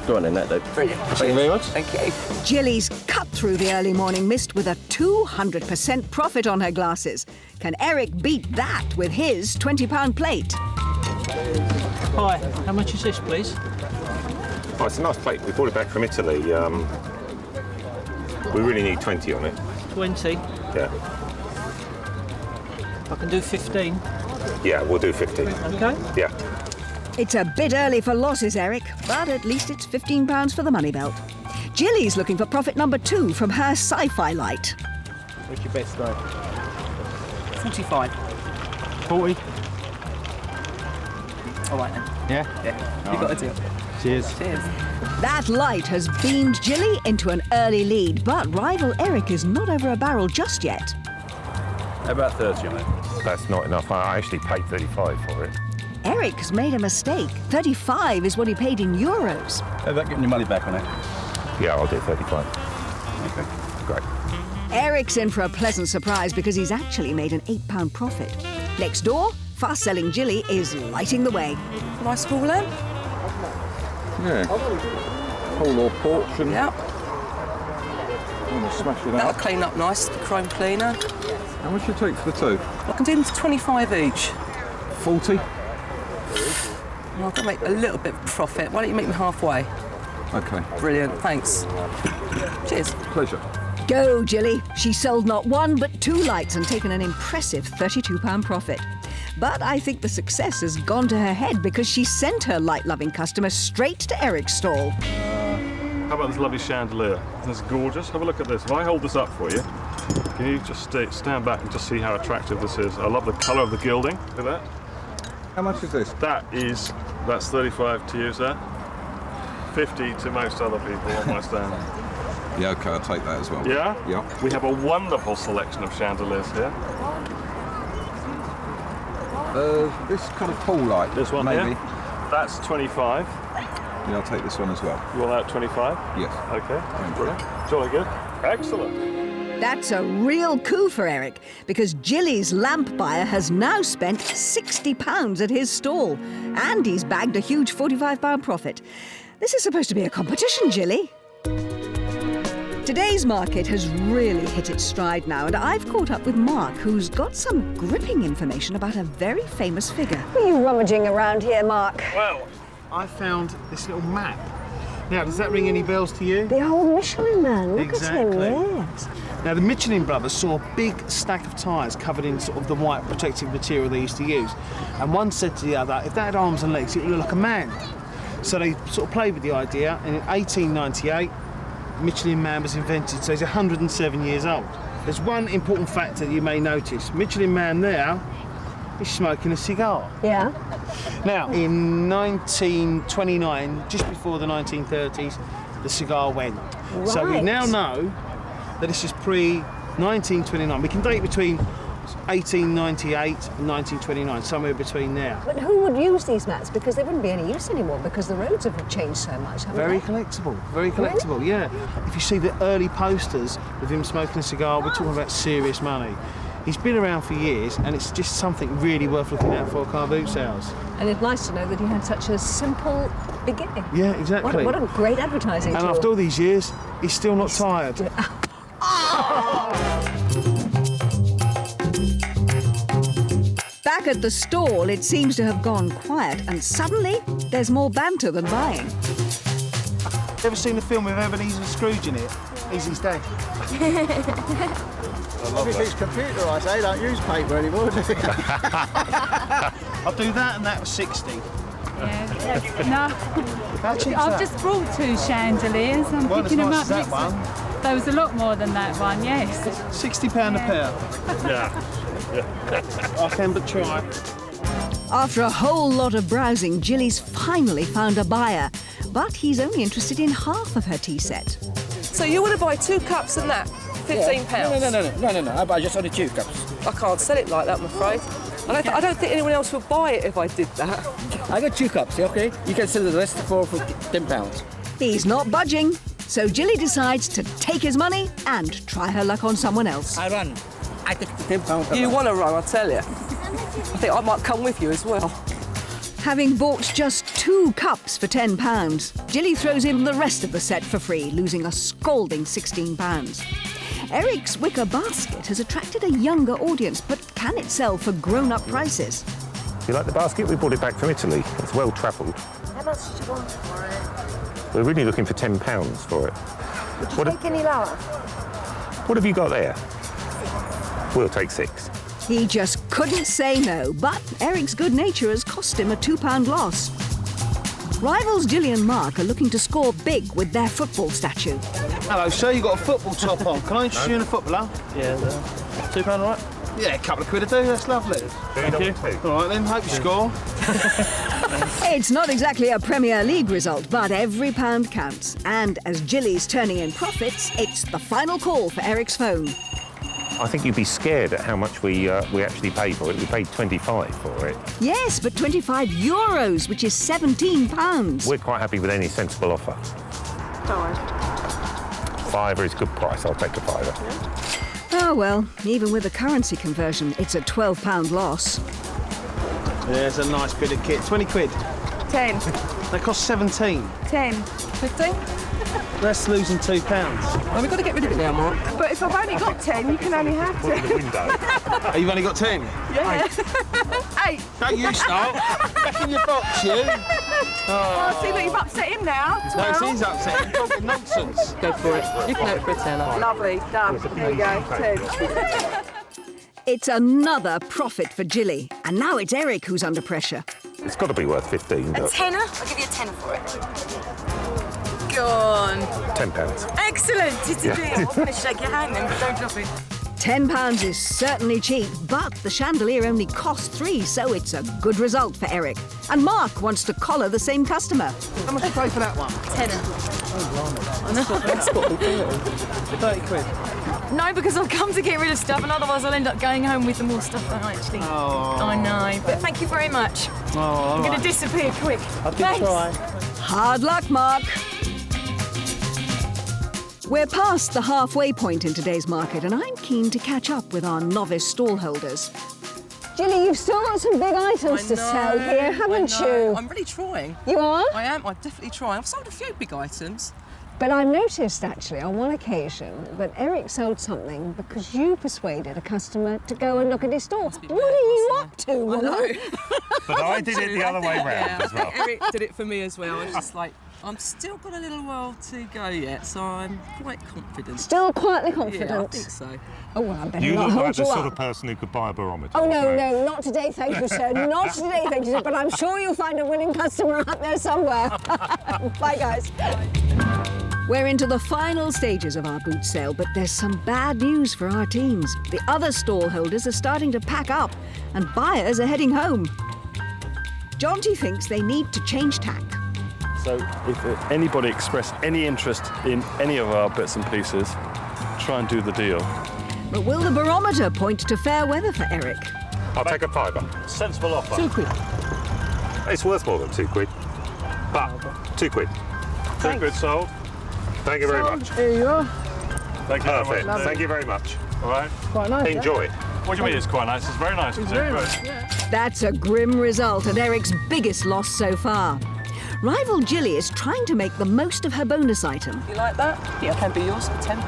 Go on then, that though. Brilliant. Thank you very much. Thank you. Gilly's cut through the early morning mist with a 200% profit on her glasses. Can Eric beat that with his £20 plate? Hi, how much is this, please? Oh, it's a nice plate. We brought it back from Italy. We really need 20 on it. 20. Yeah. I can do 15. Yeah, we'll do 50. Okay. Yeah. It's a bit early for losses, Eric, but at least it's £15 for the money belt. Gilly's looking for profit number 2 from her sci-fi light. What's your best though? 45. 40? All right then. Yeah? Yeah, you got a deal. Cheers. Cheers. That light has beamed Gilly into an early lead, but rival Eric is not over a barrel just yet. About 30 on it. That's not enough. I actually paid 35 for it. Eric has made a mistake. 35 is what he paid in euros. How about getting your money back on it? Yeah, I'll do 35. Okay. Great. Eric's in for a pleasant surprise because he's actually made an £8 profit. Next door, fast-selling Gilly is lighting the way. Nice hall lamp? Yeah. Whole or portion. Yeah. Smash it That'll out. clean up nice, the chrome cleaner. How much you take for the 2? I can do them to 25 each. 40. Well, I've got to make a little bit of profit. Why don't you meet me halfway? Okay. Brilliant, thanks. Cheers. Pleasure. Go, Gilly. She sold not 1 but 2 lights and taken an impressive £32 profit. But I think the success has gone to her head because she sent her light-loving customer straight to Eric's stall. How about this lovely chandelier? This is gorgeous. Have a look at this. If I hold this up for you, can you just stand back and just see how attractive this is? I love the colour of the gilding. Look at that. How much is this? That's 35 to you, sir. 50 to most other people on my stand. Yeah, okay, I'll take that as well. Yeah? Yeah. We have a wonderful selection of chandeliers here. This kind of pool light. This one maybe. here? That's 25. Yeah, I'll take this one as well. You want that 25? Yes. Okay. Brilliant. Jolly good. Excellent. That's a real coup for Eric because Gilly's lamp buyer has now spent £60 at his stall and he's bagged a huge £45 profit. This is supposed to be a competition, Gilly. Today's market has really hit its stride now, and I've caught up with Mark, who's got some gripping information about a very famous figure. What are you rummaging around here, Mark? Well, I found this little map. Now, does that ring any bells to you? The old Michelin man, look Exactly. at him, yes. Now, the Michelin brothers saw a big stack of tyres covered in sort of the white protective material they used to use. And one said to the other, if that had arms and legs, it would look like a man. So they sort of played with the idea, and in 1898, Michelin man was invented, so he's 107 years old. There's one important factor that you may notice. Michelin man there is smoking a cigar. Yeah. Now, in 1929, just before the 1930s, the cigar went. So we Right. now know that this is pre-1929. We can date between 1898 and 1929, somewhere between there. But who would use these mats? Because they wouldn't be any use anymore because the roads have changed so much, haven't Very they? collectible, very collectible, yeah. If you see the early posters with him smoking a cigar, we're talking about serious money. He's been around for years, and it's just something really worth looking at for a car boot sales. And it's nice to know that he had such a simple beginning. Yeah, exactly. What a great advertising And tool. after all these years, he's still not tired. Back at the stall, it seems to have gone quiet, and suddenly there's more banter than buying. Ever seen the film with Ebenezer Scrooge in it? Easy's dad. Everything's computerised, they don't use paper anymore, do they? I'll do that, and that was 60. No, How cheap's I've that? just brought 2 chandeliers. I'm Weren't as picking them nice up as that next one. time. There was a lot more than that one, yes. £60 a pair. Yeah. I can but try. After a whole lot of browsing, Gilly's finally found a buyer, but he's only interested in half of her tea set. So you want to buy 2 cups and that? £15? No. I buy just only 2 cups. I can't sell it like that, I'm afraid. I don't think anyone else would buy it if I did that. I got 2 cups, okay? You can sell the rest for £10. He's not budging, so Gilly decides to take his money and try her luck on someone else. I run. I take £10. You want to run, I tell you. I think I might come with you as well. Having bought just 2 cups for £10, Gilly throws in the rest of the set for free, losing a scalding £16. Eric's wicker basket has attracted a younger audience, but can it sell for grown-up prices? You like the basket? We brought it back from Italy. It's well travelled. How much do you want for it? We're really looking for £10 for it. Would you take any lower? What have you got there? We'll take 6. He just couldn't say no, but Eric's good nature has cost him a £2 loss. Rivals Gilly and Mark are looking to score big with their football statue. Hello, sir, you got a football top on. Can I interest you in a footballer? Yeah, £2 right? Yeah, a couple of quid a do, that's lovely. Thank you. All right then, hope you score. It's not exactly a Premier League result, but every pound counts. And as Gilly's turning in profits, it's the final call for Eric's phone. I think you'd be scared at how much we actually paid for it. We paid 25 for it. Yes, but €25, which is £17. We're quite happy with any sensible offer. £5 is a good price. I'll take a £5. Oh, well, even with the currency conversion, it's a £12 loss. There's a nice bit of kit. 20 quid. 10. They cost 17. 10. 15? That's losing £2. Well, we've got to get rid of it now, Mark. But if I've only got 10, you can only have 10. The window. Oh, you've only got 10? Yeah. 8. Don't you start. Back in your box, you. Oh, see, look, you've upset him now. No, 12. he's upset. You're talking nonsense. Go for it. You can have it for a tenner. Lovely, done. There you go, 10. It's another profit for Gilly, and now it's Eric who's under pressure. It's got to be worth 15. A tenner? I'll give you a tenner for it. Go on. £10. Excellent! It's a deal. I'm going to shake your hand then, but don't drop it. £10 is certainly cheap, but the chandelier only cost 3, so it's a good result for Eric. And Mark wants to collar the same customer. How much do you pay for that one? Tenner. I know. That's what we do. 30 quid. No, because I've come to get rid of stuff, and otherwise I'll end up going home with more stuff that I actually... Oh. I know, but thank you very much. Oh, I'm going to disappear quick. I'll give it a try. Hard luck, Mark. We're past the halfway point in today's market, and I'm keen to catch up with our novice stallholders. Gilly, you've still got some big items to sell here, haven't you? I'm really trying. You are? I am. I'm definitely trying. I've sold a few big items. But I noticed, actually, on one occasion, that Eric sold something because you persuaded a customer to go and look at his store. What are you up to, woman? But I did it the other way round as well. Eric did it for me as well. I was just like, I'm still got a little while to go yet, so I'm quite confident. Still quietly confident? Yeah, I think so. Oh, well, I better You not look hold like the you sort up. of person who could buy a barometer. Oh, no, not today, thank you, sir. Not today, thank you, sir. But I'm sure you'll find a willing customer out there somewhere. Bye, guys. We're into the final stages of our boot sale, but there's some bad news for our teams. The other stallholders are starting to pack up, and buyers are heading home. Jonty thinks they need to change tack. So if anybody express any interest in any of our bits and pieces, try and do the deal. But will the barometer point to fair weather for Eric? I'll take a £5. Sensible offer. 2 quid. It's worth more than 2 quid. But 2 quid. 2 quid sold. Thank you very much. Here you are. Thank you Perfect. very much. Thank you very much. All right. Quite nice. Enjoy. What do you mean it's quite nice? It's very nice. It's very nice, yeah. That's a grim result and Eric's biggest loss so far. Rival Gilly is trying to make the most of her bonus item. You like that? Yeah, can be yours for £10.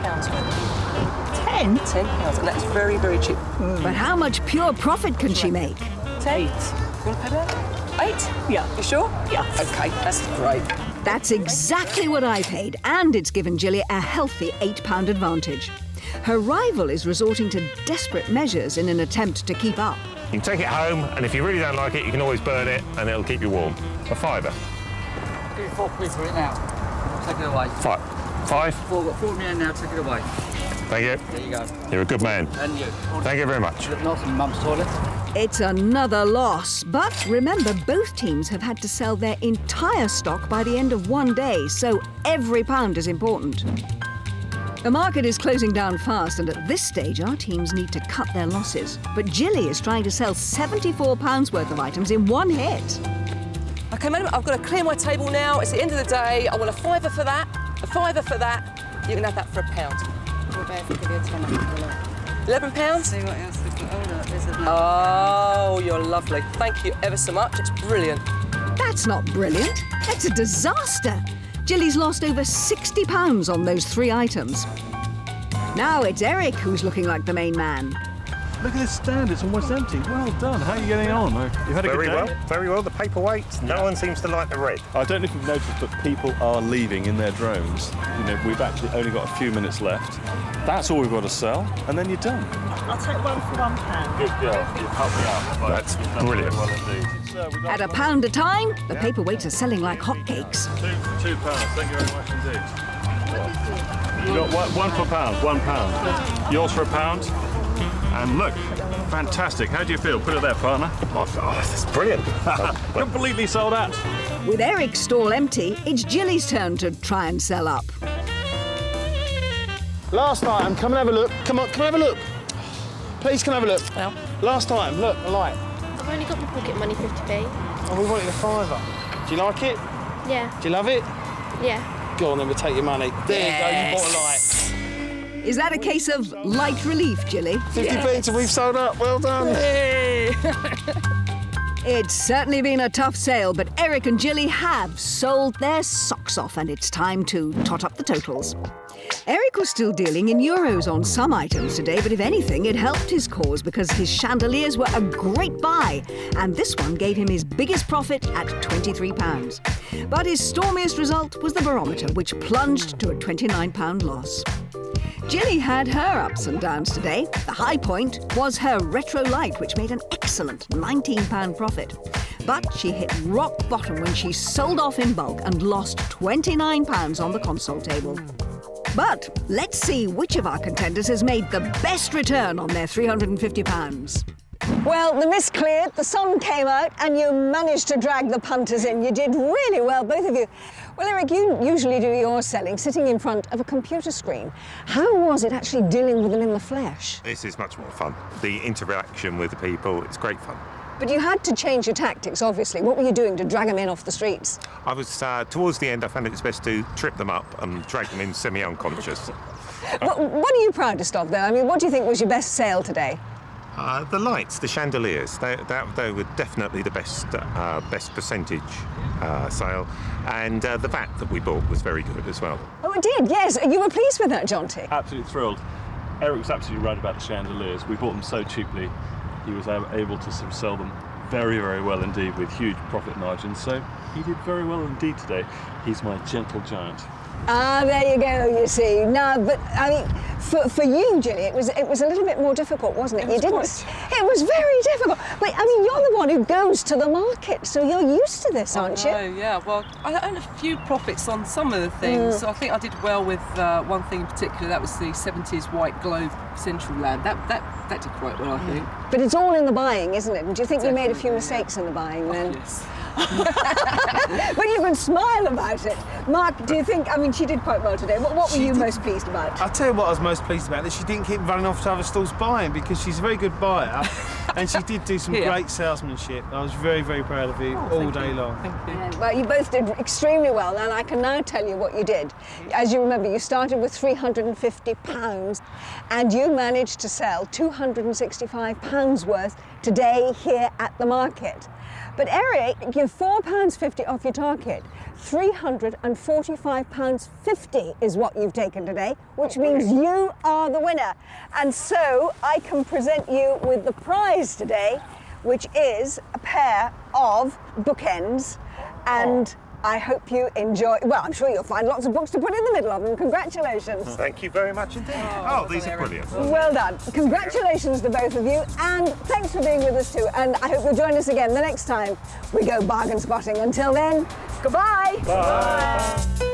10? £10, and that's very, very cheap. But how much pure profit can she make? 8. You want to pay that? 8? Yeah. You sure? Yeah. Okay, that's great. That's exactly what I paid, and it's given Gilly a healthy £8 advantage. Her rival is resorting to desperate measures in an attempt to keep up. You can take it home, and if you really don't like it, you can always burn it, and it'll keep you warm. A £5. Give you 4 quid for it now. Take it away. 5? 4 million now, take it away. Thank you. There you go. You're a good man. And you. Thank you very much. Look nice in Mum's toilet. It's another loss, but remember, both teams have had to sell their entire stock by the end of one day, so every pound is important. The market is closing down fast, and at this stage, our teams need to cut their losses. But Gilly is trying to sell £74 worth of items in one hit. OK, madam, I've got to clear my table now. It's the end of the day. I want a fiver for that, a fiver for that. You can have that for £1. What about if we give you a tenner? £11? See what else we've got. Oh, look, there's a black. Oh, you're lovely. Thank you ever so much. It's brilliant. That's not brilliant. That's a disaster. Gilly's lost over £60 on those 3 items. Now it's Eric who's looking like the main man. Look at this stand, it's almost empty. Well done. How are you getting on? You had a good day? Very well. The paperweights, no one seems to like the red. I don't know if you've noticed, but people are leaving in their droves. You know, we've actually only got a few minutes left. That's all we've got to sell, and then you're done. I'll take one for £1. Good girl. You've helped me out. That's brilliant. Well indeed. At £1 a time, the paperweights are selling like hotcakes. £2. Thank you very much indeed. You got one for £1. Yours for £1. And look, fantastic. How do you feel? Put it there, partner. Oh, that's brilliant. Completely sold out. With Eric's stall empty, it's Gilly's turn to try and sell up. Last item, come and have a look. Come on, come and have a look. Please come and have a look. Well. Last item, look, a light. I've only got my pocket money, 50p. Oh, we wanted a fiver. Do you like it? Yeah. Do you love it? Yeah. Go on then, we'll take your money. There you go, you bought a light. Is that a case of light relief, Gilly? 50p till we've sold up, well done. Hey. It's certainly been a tough sale, but Eric and Gilly have sold their socks off, and it's time to tot up the totals. Eric was still dealing in euros on some items today, but if anything, it helped his cause because his chandeliers were a great buy, and this one gave him his biggest profit at £23. But his stormiest result was the barometer, which plunged to a £29 loss. Gilly had her ups and downs today. The high point was her retro light, which made an excellent £19 profit. But she hit rock bottom when she sold off in bulk and lost £29 on the console table. But let's see which of our contenders has made the best return on their £350. Well, the mist cleared, the sun came out, and you managed to drag the punters in. You did really well, both of you. Well, Eric, you usually do your selling sitting in front of a computer screen. How was it actually dealing with them in the flesh? This is much more fun. The interaction with the people, it's great fun. But you had to change your tactics, obviously. What were you doing to drag them in off the streets? I was, towards the end, I found it was best to trip them up and drag them in semi-unconscious. What are you proudest of, though? I mean, what do you think was your best sale today? The lights, the chandeliers, they were definitely the best percentage sale. And the VAT that we bought was very good as well. Oh, it did, yes. You were pleased with that, Jonty? Absolutely thrilled. Eric was absolutely right about the chandeliers. We bought them so cheaply, he was able to sell them very, very well indeed with huge profit margins. So he did very well indeed today. He's my gentle giant. Ah, there you go, you see. No, but, I mean, for you, Gilly, it was a little bit more difficult, wasn't it? It was very difficult. But, I mean, you're the one who goes to the market, so you're used to this, aren't you? Oh, yeah. Well, I earned a few profits on some of the things. So I think I did well with one thing in particular. That was the 70s white globe central lamp. That did quite well, I think. But it's all in the buying, isn't it? And do you think you made a few mistakes in the buying then? Yes. But you can smile about it. Mark, do you think, I mean, she did quite well today. What were you most pleased about? I'll tell you what I was most pleased about, that she didn't keep running off to other stalls buying, because she's a very good buyer and she did do some great salesmanship. I was very, very proud of you all day long. Thank you. Yeah, well, you both did extremely well, and I can now tell you what you did. As you remember, you started with £350 and you managed to sell £265 worth today here at the market. But Eric, you're £4.50 off your target. £345.50 is what you've taken today, which means you are the winner. And so I can present you with the prize today, which is a pair of bookends. And I hope you enjoy. Well, I'm sure you'll find lots of books to put in the middle of them. Congratulations. Thank you very much indeed. Oh, these are brilliant. Well done. Congratulations to both of you, and thanks for being with us too. And I hope you'll join us again the next time we go bargain spotting. Until then, goodbye. Bye. Bye.